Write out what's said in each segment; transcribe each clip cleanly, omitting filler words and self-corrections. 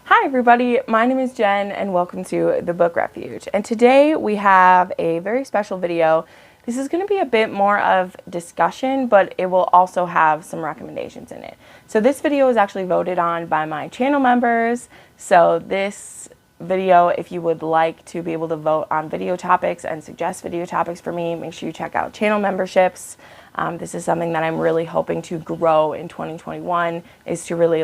Hi everybody, my name is Jen and welcome to the Book Refuge. And today we have a very special video. This is going to be a bit more of discussion, but it will also have some recommendations in it. So this video was actually voted on by my channel members. So this video, if you would like to be able to vote on video topics and suggest video topics for me, make sure you check out channel memberships. This is something that I'm really hoping to grow in 2021, is to really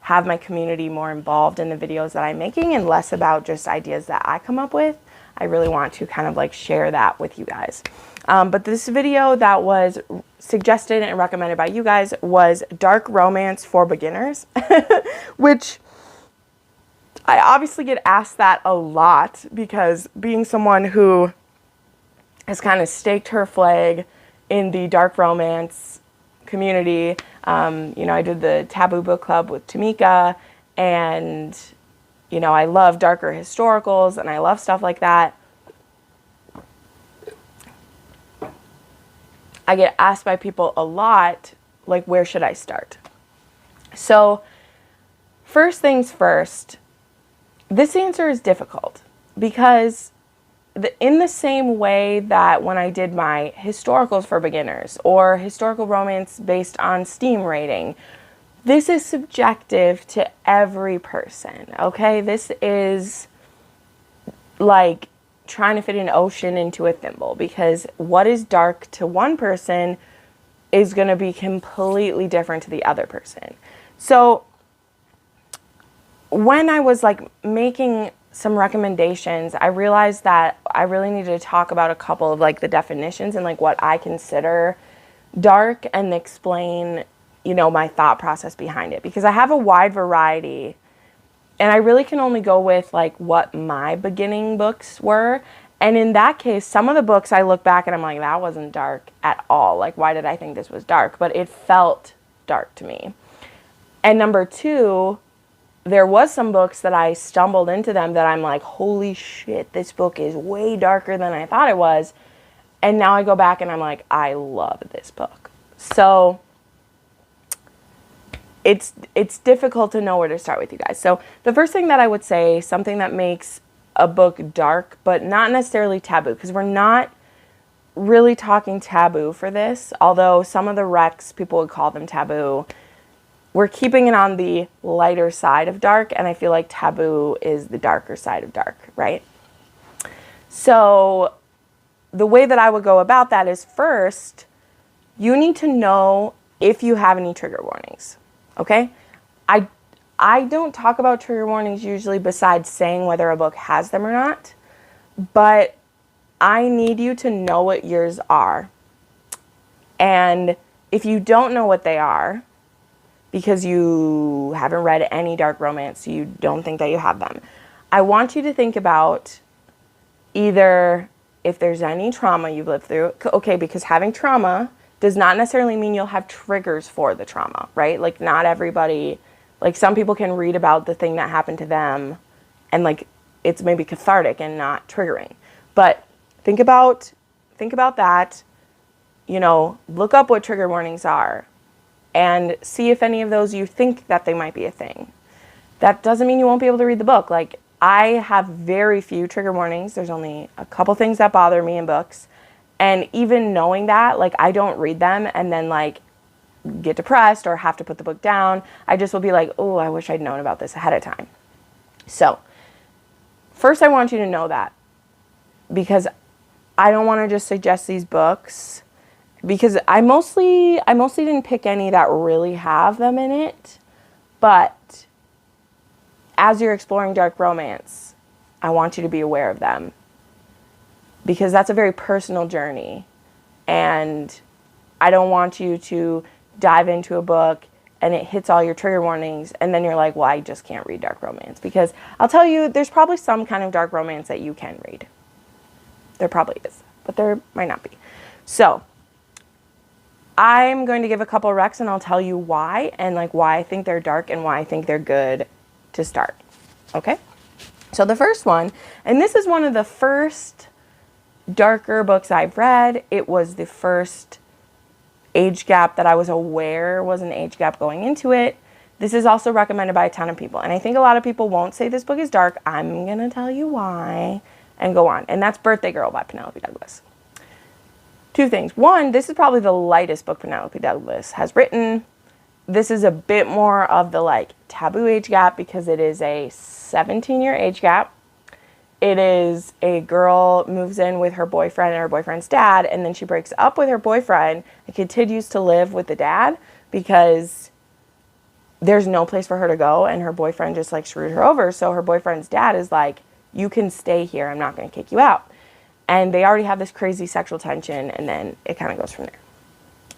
have my community more involved in the videos that I'm making and less about just ideas that I come up with. I really want to kind of share that with you guys. But this video that was suggested and recommended by you guys was dark romance for beginners, which I obviously get asked that a lot because being someone who has kind of staked her flag in the dark romance community. I did the Taboo Book Club with Tamika, and, I love darker historicals and I love stuff like that. I get asked by people a lot, where should I start? So, first things first, this answer is difficult because in the same way that when I did my historicals for beginners or historical romance based on Steam rating, this is subjective to every person, okay? This is like trying to fit an ocean into a thimble, because what is dark to one person is going to be completely different to the other person. So when I was making some recommendations, I realized that I really needed to talk about a couple of the definitions and what I consider dark, and explain, my thought process behind it, because I have a wide variety and I really can only go with what my beginning books were. And in that case, some of the books I look back and I'm like, that wasn't dark at all. Why did I think this was dark? But it felt dark to me. And number two, there was some books that I stumbled into them that I'm like, holy shit, this book is way darker than I thought it was. And now I go back and I'm like, I love this book. So it's difficult to know where to start with you guys. So the first thing that I would say, something that makes a book dark, but not necessarily taboo, because we're not really talking taboo for this, although some of the recs, people would call them taboo. We're keeping it on the lighter side of dark, and I feel like taboo is the darker side of dark, right? So the way that I would go about that is, first, you need to know if you have any trigger warnings, okay? I don't talk about trigger warnings usually besides saying whether a book has them or not, but I need you to know what yours are. And if you don't know what they are, because you haven't read any dark romance, so you don't think that you have them, I want you to think about either if there's any trauma you've lived through. Okay, because having trauma does not necessarily mean you'll have triggers for the trauma, right? Not everybody, some people can read about the thing that happened to them and it's maybe cathartic and not triggering. But think about that, look up what trigger warnings are, and see if any of those you think that they might be a thing. That doesn't mean you won't be able to read the book. I have very few trigger warnings. There's only a couple things that bother me in books. And even knowing that, I don't read them and then get depressed or have to put the book down. I just will be like, oh, I wish I'd known about this ahead of time. So first I want you to know that, because I don't want to just suggest these books, because I mostly didn't pick any that really have them in it. But as you're exploring dark romance, I want you to be aware of them, because that's a very personal journey. And I don't want you to dive into a book and it hits all your trigger warnings and then you're like, well, I just can't read dark romance. Because I'll tell you, there's probably some kind of dark romance that you can read. There probably is, but there might not be. So I'm going to give a couple of recs and I'll tell you why, and why I think they're dark and why I think they're good to start. Okay? So the first one, and this is one of the first darker books I've read. It was the first age gap that I was aware was an age gap going into it. This is also recommended by a ton of people. And I think a lot of people won't say this book is dark. I'm going to tell you why and go on. And that's Birthday Girl by Penelope Douglas. Two things. One, this is probably the lightest book Penelope Douglas has written. This is a bit more of the like taboo age gap because it is a 17-year age gap. It is a girl moves in with her boyfriend and her boyfriend's dad, and then she breaks up with her boyfriend and continues to live with the dad because there's no place for her to go, and her boyfriend just like screwed her over. So her boyfriend's dad is like, you can stay here, I'm not going to kick you out. And they already have this crazy sexual tension, and then it kind of goes from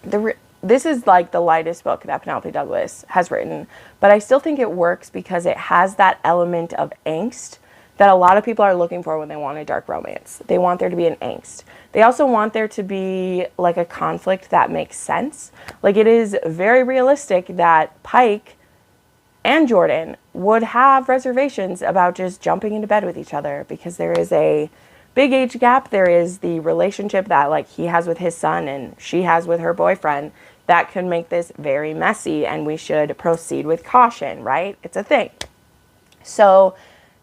there. This is like the lightest book that Penelope Douglas has written, but I still think it works because it has that element of angst that a lot of people are looking for when they want a dark romance. They want there to be an angst. They also want there to be like a conflict that makes sense. Like, it is very realistic that Pike and Jordan would have reservations about just jumping into bed with each other because there is a big age gap. There is the relationship that like he has with his son and she has with her boyfriend that could make this very messy, and we should proceed with caution, right? It's a thing. So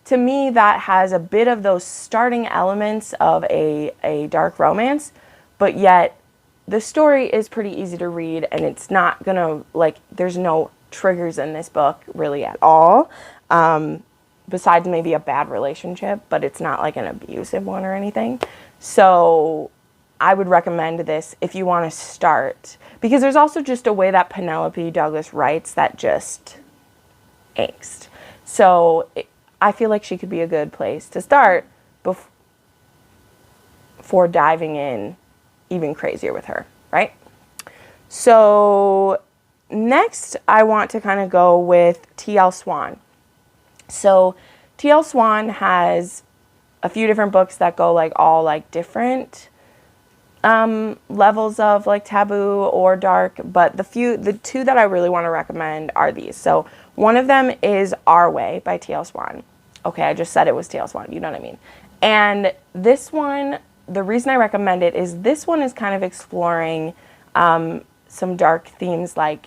to me, that has a bit of those starting elements of a dark romance, but yet the story is pretty easy to read, and it's not gonna, like, there's no triggers in this book really at all, besides maybe a bad relationship, but it's not like an abusive one or anything. So I would recommend this if you want to start, because there's also just a way that Penelope Douglas writes that just angst. So I feel like she could be a good place to start before diving in even crazier with her, right? So next, I want to kind of go with TL Swan. So TL Swan has a few different books that go like all like different levels of like taboo or dark, but the two that I really want to recommend are these. So one of them is Our Way by TL Swan. Okay, I just said it was TL Swan, you know what I mean. And this one, the reason I recommend it is this one is kind of exploring some dark themes like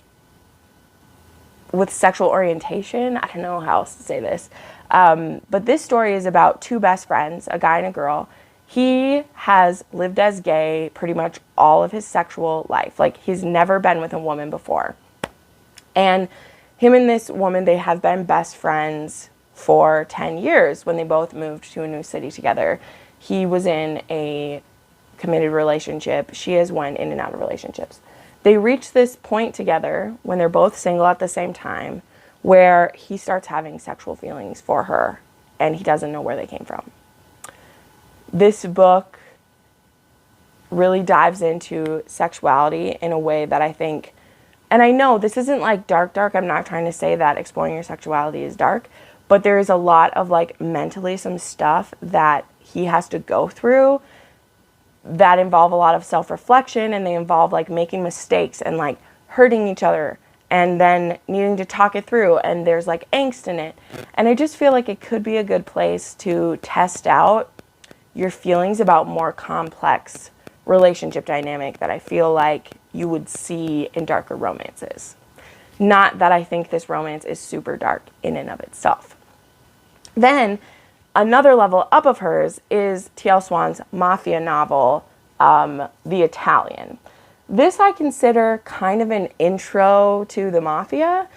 with sexual orientation. I don't know how else to say this. But this story is about two best friends, a guy and a girl. He has lived as gay pretty much all of his sexual life. Like, he's never been with a woman before. And him and this woman, they have been best friends for 10 years when they both moved to a new city together. He was in a committed relationship. She has went in and out of relationships. They reach this point together when they're both single at the same time where he starts having sexual feelings for her and he doesn't know where they came from. This book really dives into sexuality in a way that I think, and I know this isn't like dark, I'm not trying to say that exploring your sexuality is dark, but there is a lot of like mentally some stuff that he has to go through that involve a lot of self-reflection, and they involve like making mistakes and like hurting each other and then needing to talk it through, and there's like angst in it. And I just feel like it could be a good place to test out your feelings about more complex relationship dynamic that I feel like you would see in darker romances. Not that I think this romance is super dark in and of itself. Then another level up of hers is TL Swan's mafia novel, The Italian. This I consider kind of an intro to the mafia.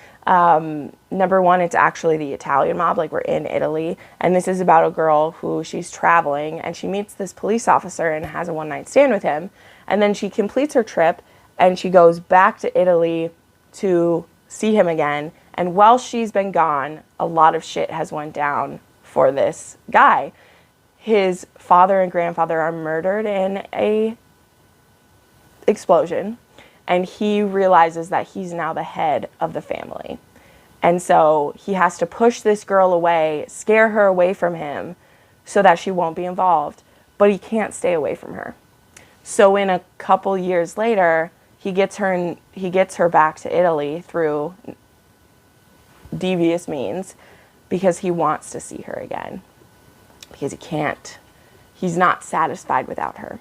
Number one, it's actually the Italian mob, like we're in Italy, and this is about a girl who she's traveling and she meets this police officer and has a one-night stand with him, and then she completes her trip and she goes back to Italy to see him again, and while she's been gone, a lot of shit has went down for this guy. His father and grandfather are murdered in a explosion, and he realizes that he's now the head of the family. And so he has to push this girl away, scare her away from him so that she won't be involved, but he can't stay away from her. So in a couple years later, he gets her back to Italy through devious means because he wants to see her again, because he's not satisfied without her.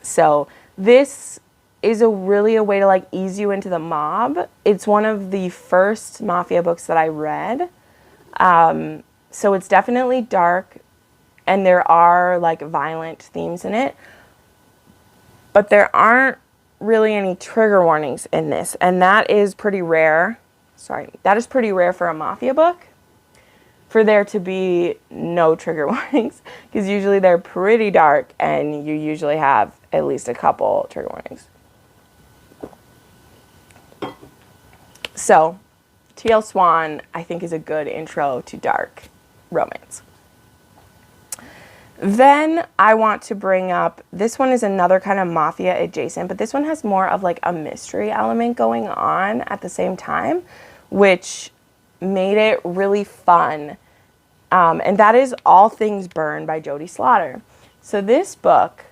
So this is really a way to like ease you into the mob. It's one of the first mafia books that I read. So it's definitely dark, and there are like violent themes in it, but there aren't really any trigger warnings in this, and that is pretty rare. That is pretty rare for a mafia book, for there to be no trigger warnings, because usually they're pretty dark and you usually have at least a couple trigger warnings. So TL Swan, I think, is a good intro to dark romance. Then I want to bring up, this one is another kind of mafia adjacent, but this one has more of like a mystery element going on at the same time, which made it really fun. And that is All Things Byrne by Jodie Slaughter. So this book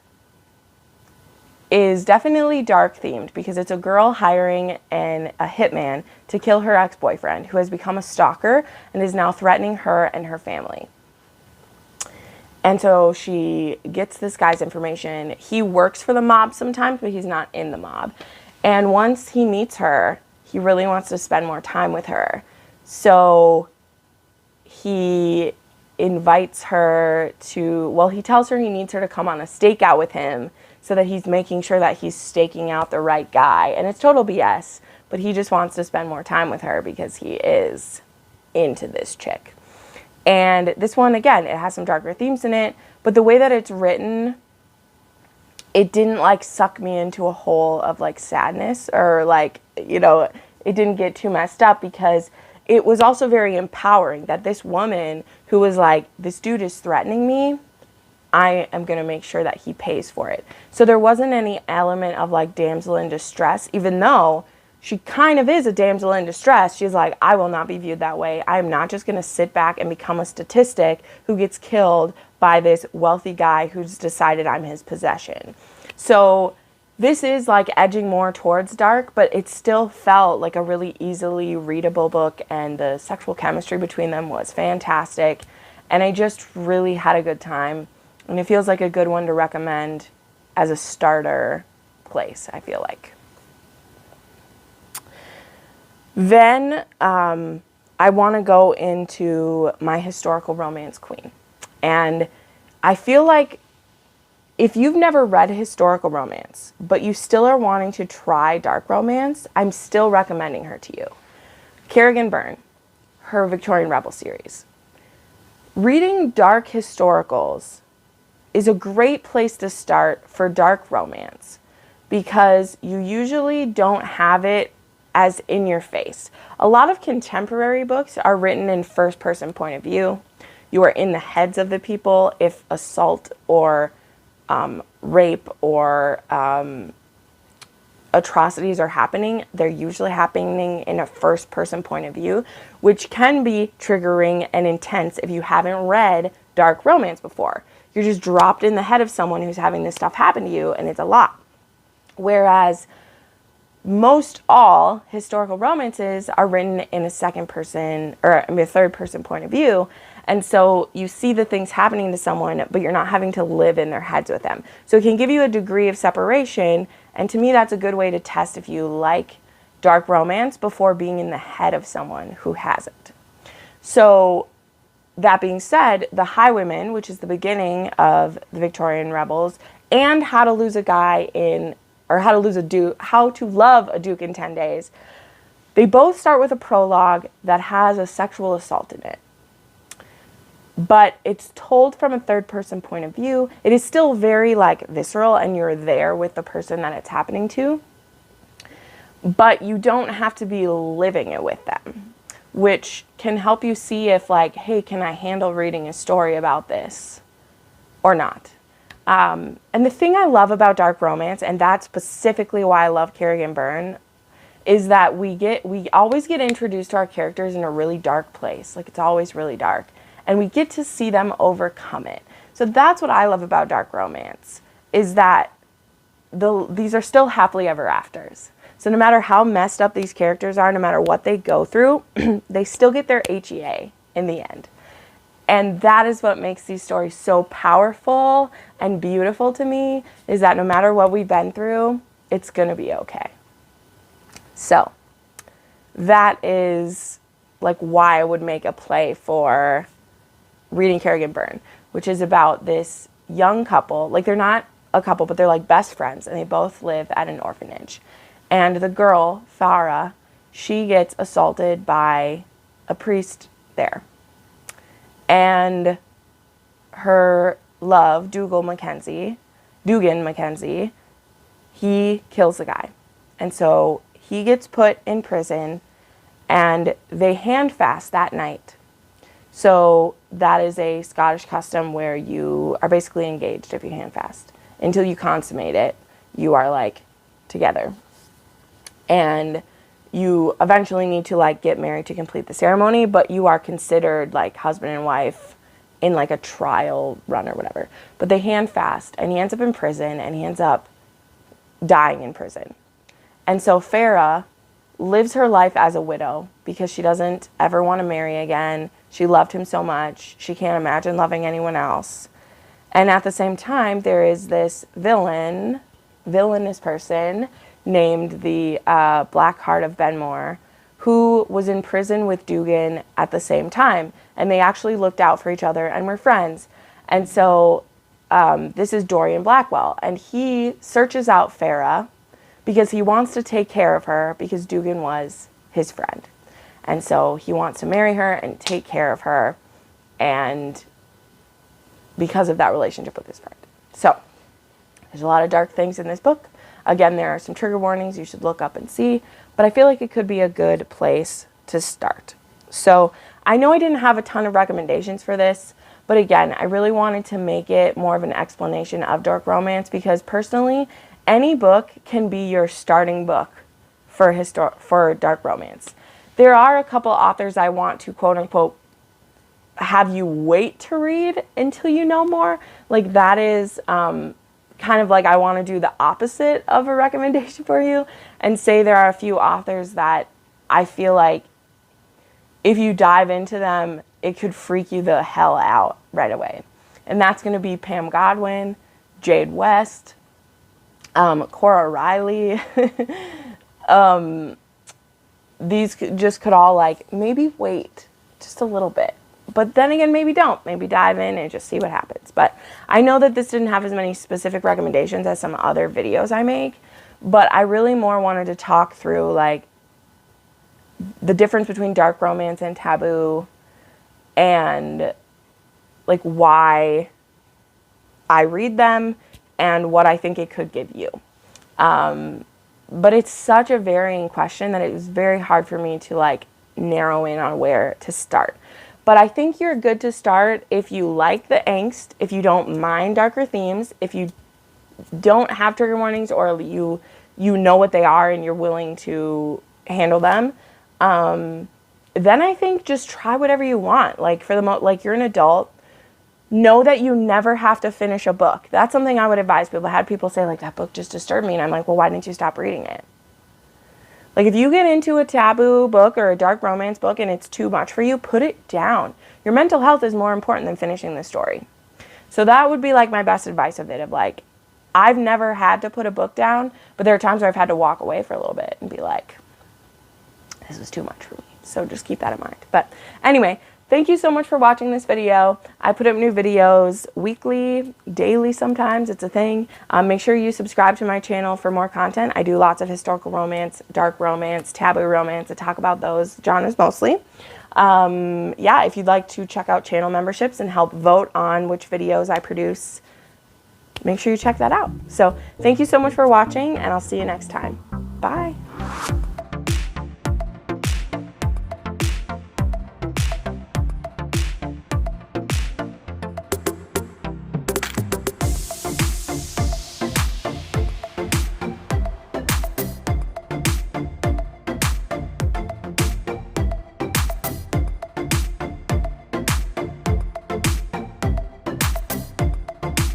is definitely dark themed because it's a girl hiring a hitman to kill her ex-boyfriend, who has become a stalker and is now threatening her and her family. And so she gets this guy's information. He works for the mob sometimes, but he's not in the mob. And once he meets her, he really wants to spend more time with her. So he invites her to, well, he tells her he needs her to come on a stakeout with him so that he's making sure that he's staking out the right guy. And it's total BS, but he just wants to spend more time with her because he is into this chick. And this one, again, it has some darker themes in it, but the way that it's written, it didn't like suck me into a hole of like sadness, or like, you know, it didn't get too messed up, because it was also very empowering that this woman who was like, this dude is threatening me, I am going to make sure that he pays for it. So there wasn't any element of like damsel in distress, even though she kind of is a damsel in distress. She's like, I will not be viewed that way. I am not just going to sit back and become a statistic who gets killed by this wealthy guy who's decided I'm his possession. So this is like edging more towards dark, but it still felt like a really easily readable book, and the sexual chemistry between them was fantastic. And I just really had a good time. And it feels like a good one to recommend as a starter place, I feel like. Then I want to go into my historical romance queen. And I feel like if you've never read historical romance, but you still are wanting to try dark romance, I'm still recommending her to you. Kerrigan Byrne, her Victorian Rebel series. Reading dark historicals is a great place to start for dark romance, because you usually don't have it as in your face. A lot of contemporary books are written in first person point of view. You are in the heads of the people. If assault or rape or atrocities are happening, they're usually happening in a first person point of view, which can be triggering and intense if you haven't read dark romance before. You're just dropped in the head of someone who's having this stuff happen to you, and it's a lot. Whereas most all historical romances are written in a second person, or a third person point of view. And so you see the things happening to someone, but you're not having to live in their heads with them. So it can give you a degree of separation. And to me, that's a good way to test if you like dark romance before being in the head of someone who hasn't. So that being said, the Highwayman, which is the beginning of the Victorian Rebels, and How to Lose a Guy in, or How to Lose a Duke, How to Love a Duke in 10 Days, they both start with a prologue that has a sexual assault in it. But it's told from a third person point of view. It is still very like visceral, and you're there with the person that it's happening to. But you don't have to be living it with them, which can help you see if like, hey, can I handle reading a story about this or not? And the thing I love about dark romance, and that's specifically why I love Kerrigan Byrne, is that we always get introduced to our characters in a really dark place. Like, it's always really dark. And we get to see them overcome it. So that's what I love about dark romance, is that these are still happily ever afters. So no matter how messed up these characters are, no matter what they go through, they still get their HEA in the end. And that is what makes these stories so powerful and beautiful to me, is that no matter what we've been through, it's going to be okay. So that is like why I would make a play for reading Kerrigan Byrne, which is about this young couple. Like, they're not a couple, but they're like best friends, and they both live at an orphanage. And the girl, Farah, she gets assaulted by a priest there. And her love, Dugan Mackenzie, he kills the guy. And so he gets put in prison, and they handfast that night. So that is a Scottish custom where you are basically engaged if you handfast. Until you consummate it, you are like together. And you eventually need to like get married to complete the ceremony, but you are considered like husband and wife in like a trial run or whatever. But they handfast, and he ends up in prison, and he ends up dying in prison. And so Farah lives her life as a widow because she doesn't ever want to marry again. She loved him so much. She can't imagine loving anyone else. And at the same time, there is this villainous person named the Black Heart of Benmore, who was in prison with Dugan at the same time. And they actually looked out for each other and were friends. And so this is Dorian Blackwell. And he searches out Farah because he wants to take care of her because Dugan was his friend. And so he wants to marry her and take care of her, and because of that relationship with his friend. So there's a lot of dark things in this book. Again, there are some trigger warnings you should look up and see, but I feel like it could be a good place to start. So I know I didn't have a ton of recommendations for this, but again, I really wanted to make it more of an explanation of dark romance because personally, any book can be your starting book for dark romance. There are a couple authors I want to quote unquote have you wait to read until you know more. Like that is kind of like I want to do the opposite of a recommendation for you and say there are a few authors that I feel like if you dive into them, it could freak you the hell out right away. And that's going to be Pam Godwin, Jade West, Cora Riley. These just could all like maybe wait just a little bit. But then again, maybe don't. Maybe dive in and just see what happens. But I know that this didn't have as many specific recommendations as some other videos I make. But I really more wanted to talk through like the difference between dark romance and taboo and like why I read them and what I think it could give you. But it's such a varying question that it was very hard for me to like narrow in on where to start. But I think you're good to start if you like the angst, if you don't mind darker themes, if you don't have trigger warnings or you know what they are and you're willing to handle them. Then I think just try whatever you want. Like for the like you're an adult, know that you never have to finish a book. That's something I would advise people. I had people say like that book just disturbed me, and I'm like, well, why didn't you stop reading it? Like if you get into a taboo book or a dark romance book and it's too much for you, put it down. Your mental health is more important than finishing the story. So that would be like my best advice of it, of like, I've never had to put a book down, but there are times where I've had to walk away for a little bit and be like, this was too much for me. So just keep that in mind. But anyway, thank you so much for watching this video. I put up new videos weekly, daily sometimes. It's a thing. Make sure you subscribe to my channel for more content. I do lots of historical romance, dark romance, taboo romance. I talk about those genres mostly. Yeah, if you'd like to check out channel memberships and help vote on which videos I produce, make sure you check that out. So thank you so much for watching, and I'll see you next time. Bye.